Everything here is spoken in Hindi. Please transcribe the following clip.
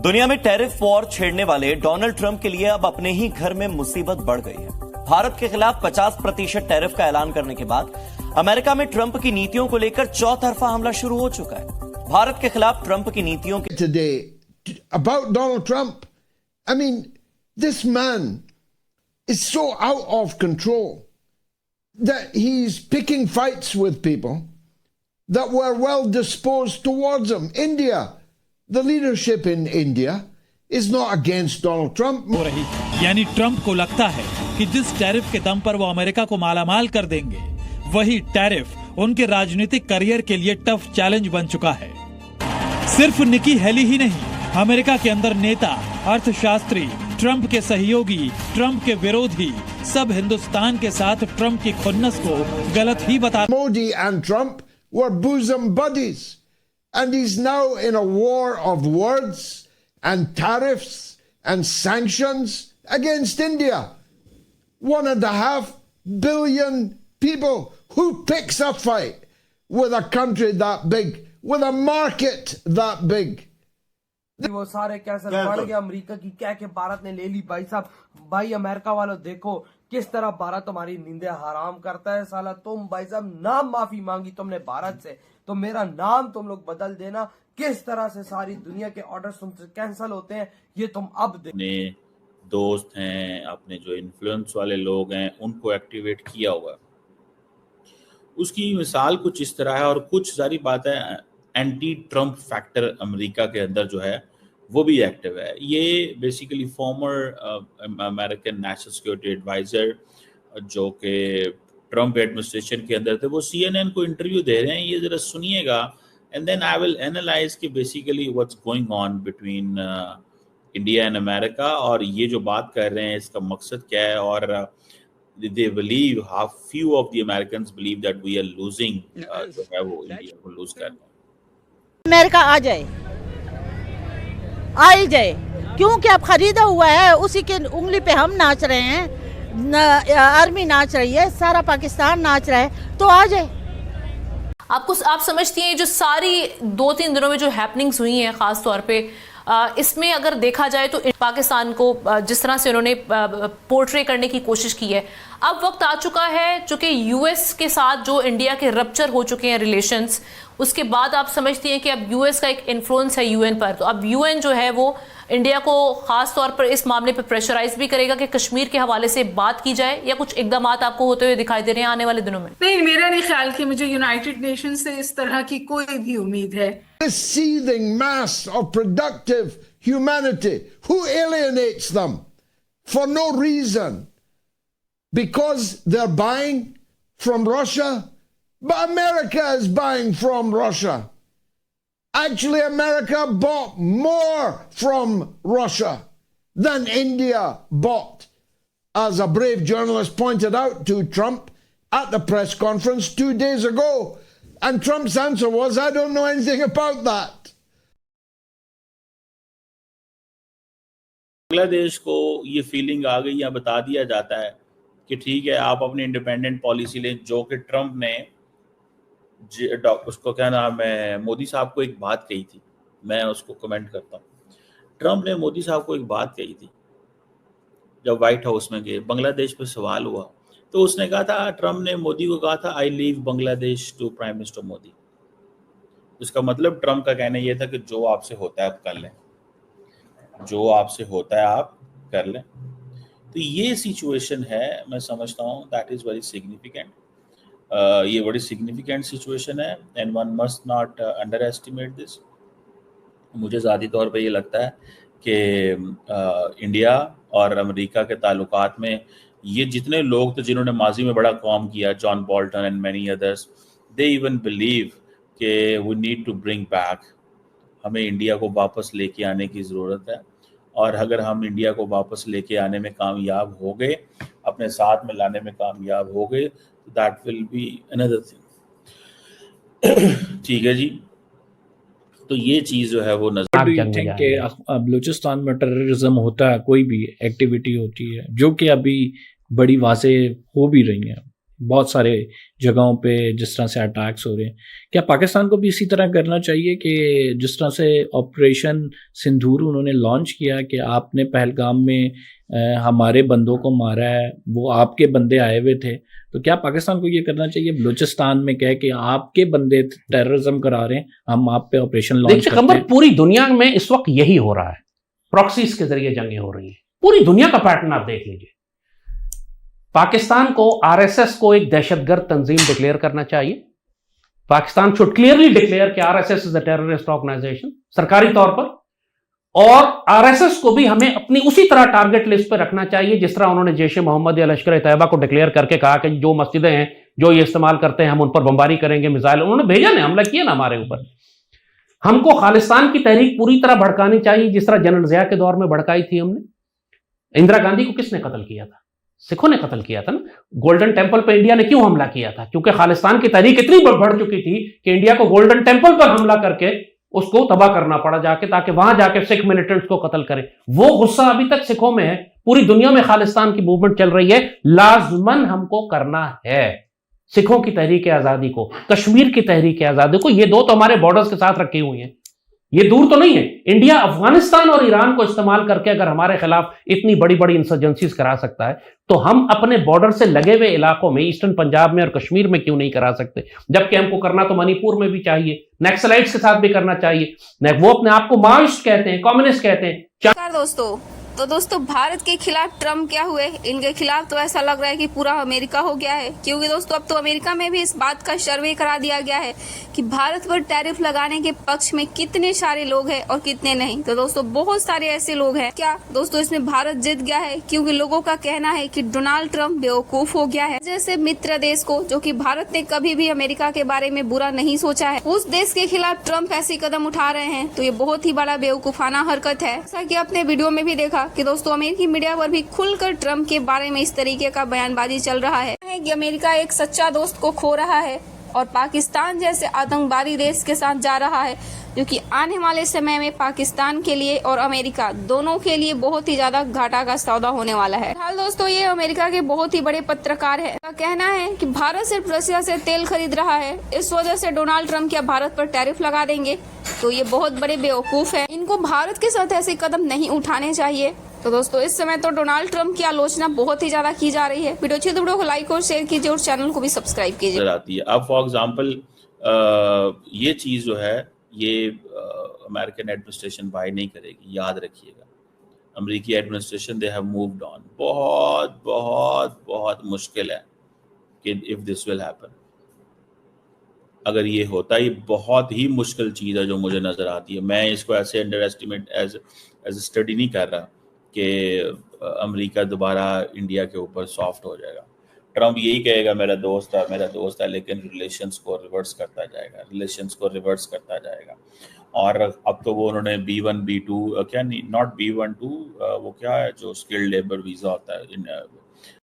दुनिया में टैरिफ वॉर छेड़ने वाले डोनाल्ड ट्रंप के लिए अब अपने ही घर में मुसीबत बढ़ गई है। भारत के खिलाफ 50% टैरिफ का ऐलान करने के बाद अमेरिका में ट्रंप की नीतियों को लेकर चौतरफा हमला शुरू हो चुका है। भारत के खिलाफ ट्रंप की नीतियों के today about Donald Trump. I mean, this man is so out of control that he's picking fights with people that were well disposed towards him. India, the leadership in India is not against Donald Trump. हो रही यानी ट्रंप को लगता है कि जिस टैरिफ के दम पर वो अमेरिका को मालामाल कर देंगे, वही टैरिफ उनके राजनीतिक करियर के लिए टफ चैलेंज बन चुका है। सिर्फ निकी हेली ही नहीं, अमेरिका के अंदर नेता, अर्थशास्त्री, ट्रंप के सहयोगी, ट्रंप के विरोधी सब हिंदुस्तान के साथ ट्रंप की खुन्नस को गलत ही बता। Modi and Trump were bosom buddies, and he's now in a war of words and tariffs and sanctions against India. 1.5 billion people. Who picks a fight with a country that big, with a market that big? वो सारे कैसे बढ़ गया अमेरिका की क्या के भारत ने ले ली। भाई साहब, भाई अमेरिका वालों देखो किस तरह भारत तुम्हारी नींदें हराम करता है। साला तुम भाई साहब नाम माफी मांगी तुमने भारत से, तो मेरा नाम तुम लोग बदल देना। किस तरह से सारी दुनिया के ऑर्डर्स तुमसे कैंसिल होते हैं ये तुम अब अपने दोस्त हैं, अपने जो इन्फ्लुएंस वाले लोग हैं उनको एक्टिवेट किया हुआ है। उसकी मिसाल कुछ इस तरह है, और कुछ सारी बात है एंटी ट्रंप फैक्टर अमेरिका के अंदर जो है वो भी एक्टिव है। ये basically former American national security advisor जो कि ट्रंप एडमिनिस्ट्रेशन के अंदर थे, वो CNN को इंटरव्यू दे रहे हैं। ये जरा सुनिएगा and then I will analyse कि basically what's going on between India and America, और ये जो बात कर रहे हैं इसका मकसद क्या है, और they believe, how few of the Americans believe that we are losing, जो है वो इंडिया को लूज कर रहे हैं। अमेरिका आ जाए, आ ही जाए, क्योंकि अब खरीदा हुआ है, उसी के उंगली पे हम नाच रहे हैं, आर्मी नाच रही है, सारा पाकिस्तान नाच रहा है, तो आ जाए। आप समझती हैं जो सारी 2-3 दिनों में जो हैपनिंग्स हुई हैं खास तौर पे, इसमें अगर देखा जाए तो पाकिस्तान को जिस तरह से उन्होंने पोर्ट्रे करने की कोशिश की है, अब वक्त आ चुका है चूंकि यूएस के साथ जो इंडिया के रप्चर हो चुके हैं रिलेशंस, उसके बाद आप समझती हैं कि अब यूएस का एक इन्फ्लुएंस है यूएन पर, तो अब यूएन जो है वो इंडिया को खास तौर पर इस मामले पर प्रेशराइज भी करेगा कि कश्मीर के हवाले से बात की जाए, या कुछ इकदाम आपको होते हुए दिखाई दे रहे हैं आने वाले दिनों में? नहीं, मेरा नहीं ख्याल कि मुझे यूनाइटेड नेशन से इस तरह की कोई भी उम्मीद है। This seething mass of productive humanity, who alienates them for no reason, because they're buying from Russia, but America is buying from Russia. Actually, America bought more from Russia than India bought, as a brave journalist pointed out to Trump at the press conference 2 days ago. And Trump's answer was, I don't know anything about that. Bangladesh को ये फीलिंग आ गई, या बता दिया जाता है कि ठीक है आप अपनी इंडिपेंडेंट पॉलिसी लें, जो कि ट्रंप ने उसको क्या नाम है, मोदी साहब को एक बात कही थी, मैं उसको कमेंट करता हूँ। ट्रंप ने मोदी साहब को एक बात कही थी जब व्हाइट हाउस में गए, बांग्लादेश पे सवाल हुआ, तो उसने कहा था, ट्रंप ने मोदी को कहा था, I leave Bangladesh to prime minister Modi. उसका मतलब ट्रंप का कहना यह था कि जो आपसे होता है आप कर लें, जो आपसे होता है आप कर लें। तो ये सिचुएशन है, मैं समझता हूँ दैट इज़ वेरी सिग्निफिकेंट। ये बड़ी सिग्निफिकेंट सिचुएशन है and one must not under estimate this. मुझे ज़ाती तौर पे ये लगता है कि इंडिया और अमेरिका के ताल्लुकात में ये जितने लोग थे जिन्होंने माजी में बड़ा काम किया, John Bolton and many others, they even believe कि we need to bring back, हमें इंडिया को वापस लेके आने की ज़रूरत है। और अगर हम इंडिया को वापस लेके आने में कामयाब हो गए, अपने साथ में लाने में कामयाब हो गए, तो that will be another thing. ठीक है जी, तो ये चीज़ जो है वो नजर। डू यू थिंक कि बलूचिस्तान में टेररिज्म होता है, कोई भी एक्टिविटी होती है जो कि अभी बड़ी वाज़ेह हो भी रही है, बहुत सारे जगहों पे जिस तरह से अटैक्स हो रहे हैं, क्या पाकिस्तान को भी इसी तरह करना चाहिए कि जिस तरह से ऑपरेशन सिंदूर उन्होंने लॉन्च किया कि आपने पहलगाम में हमारे बंदों को मारा है, वो आपके बंदे आए हुए थे, तो क्या पाकिस्तान को ये करना चाहिए बलूचिस्तान में कह के आपके बंदे टेररिज्म करा रहे हैं, हम आप पे ऑपरेशन लॉन्च करते हैं? पूरी दुनिया में इस वक्त यही हो रहा है, प्रॉक्सीज के जरिए जंगें हो रही है। पूरी दुनिया का पैटर्न आप देख लीजिए। पाकिस्तान को आरएसएस को एक दहशतगर्द तंजीम डिक्लेयर करना चाहिए। पाकिस्तान शुड क्लियरली डिक्लेयर कि RSS is a terrorist organisation सरकारी तौर पर, और आरएसएस को भी हमें अपनी उसी तरह टारगेट लिस्ट पर रखना चाहिए जिस तरह उन्होंने जैश ए मोहम्मद या लश्कर ए तैयबा को डिक्लेयर करके कहा कि जो मस्जिदें हैं जो ये इस्तेमाल करते हैं हम उन पर बमबारी करेंगे, मिसाइल उन्होंने भेजा ना, हमला किया ना हमारे ऊपर। हमको खालिस्तान की तहरीक पूरी तरह भड़कानी चाहिए जिस तरह जनरल जिया के दौर में भड़काई थी हमने। इंदिरा गांधी को किसने कत्ल किया था? सिखों ने कत्ल किया था ना। गोल्डन टेंपल पर इंडिया ने क्यों हमला किया था? क्योंकि खालिस्तान की तहरीक इतनी बढ़ चुकी थी कि इंडिया को गोल्डन टेंपल पर हमला करके उसको तबाह करना पड़ा जाके, ताकि वहां जाके सिख मिलिटेंट्स को कत्ल करें। वो गुस्सा अभी तक सिखों में है। पूरी दुनिया में खालिस्तान की मूवमेंट चल रही है, लाजमन हमको करना है सिखों की तहरीक आजादी को, कश्मीर की तहरीक आजादी को। ये दो तो हमारे बॉर्डर्स के साथ रखी हुई हैं, ये दूर तो नहीं है। इंडिया अफगानिस्तान और ईरान को इस्तेमाल करके अगर हमारे खिलाफ इतनी बड़ी बड़ी इंसर्जेंसीज करा सकता है, तो हम अपने बॉर्डर से लगे हुए इलाकों में, ईस्टर्न पंजाब में और कश्मीर में क्यों नहीं करा सकते? जबकि हमको करना तो मणिपुर में भी चाहिए, नक्सलाइट्स के साथ भी करना चाहिए। वो अपने आप को माओइस्ट कहते हैं, कम्युनिस्ट कहते हैं। दोस्तों भारत के खिलाफ ट्रम्प क्या हुए, इनके खिलाफ तो ऐसा लग रहा है कि पूरा अमेरिका हो गया है। क्योंकि दोस्तों अब तो अमेरिका में भी इस बात का सर्वे करा दिया गया है कि भारत पर टैरिफ लगाने के पक्ष में कितने सारे लोग हैं और कितने नहीं। तो दोस्तों बहुत सारे ऐसे लोग हैं। क्या दोस्तों इसमें भारत जीत गया है? क्योंकि लोगों का कहना है कि डोनाल्ड ट्रम्प बेवकूफ हो गया है। जैसे मित्र देश को, जो कि भारत ने कभी भी अमेरिका के बारे में बुरा नहीं सोचा है, उस देश के खिलाफ ट्रम्प ऐसे कदम उठा रहे हैं, तो ये बहुत ही बड़ा बेवकूफाना हरकत है। जैसा कि आपने वीडियो में भी देखा कि दोस्तों अमेरिकी मीडिया पर भी खुलकर ट्रम्प के बारे में इस तरीके का बयानबाजी चल रहा है कि अमेरिका एक सच्चा दोस्त को खो रहा है और पाकिस्तान जैसे आतंकवादी देश के साथ जा रहा है, जो कि आने वाले समय में पाकिस्तान के लिए और अमेरिका दोनों के लिए बहुत ही ज्यादा घाटा का सौदा होने वाला है। हाल दोस्तों ये अमेरिका के बहुत ही बड़े पत्रकार है, का कहना है कि भारत सिर्फ रशिया से तेल खरीद रहा है, इस वजह से डोनाल्ड ट्रम्प क्या भारत पर टैरिफ लगा देंगे? तो ये बहुत बड़े बेवकूफ है, इनको भारत के साथ ऐसे कदम नहीं उठाने चाहिए। तो दोस्तों इस समय तो डोनाल्ड ट्रम्प की आलोचना बहुत ही ज्यादा की जा रही है। वीडियो अच्छी तो वीडियो को लाइक और शेयर कीजिए और चैनल को भी सब्सक्राइब कीजिए। अब फॉर एग्जांपल ये चीज जो है ये अमेरिकन एडमिनिस्ट्रेशन बाय नहीं करेगी, याद रखिएगा। अमेरिकी administration they have moved on. बहुत बहुत बहुत मुश्किल है कि इफ दिस विल हैपन, अगर ये होता है, ये बहुत ही मुश्किल चीज़ है जो मुझे नज़र आती है। मैं इसको ऐसे अंडर एस्टिमेट एज स्टडी नहीं कर रहा कि अमेरिका दोबारा इंडिया के ऊपर सॉफ्ट हो जाएगा। ट्रम्प यही कहेगा मेरा दोस्त है, लेकिन रिलेशंस को रिवर्स करता जाएगा। और अब तो वो उन्होंने B1 B2 क्या नहीं, नॉट B1 2 वो क्या है जो स्किल्ड लेबर वीज़ा होता है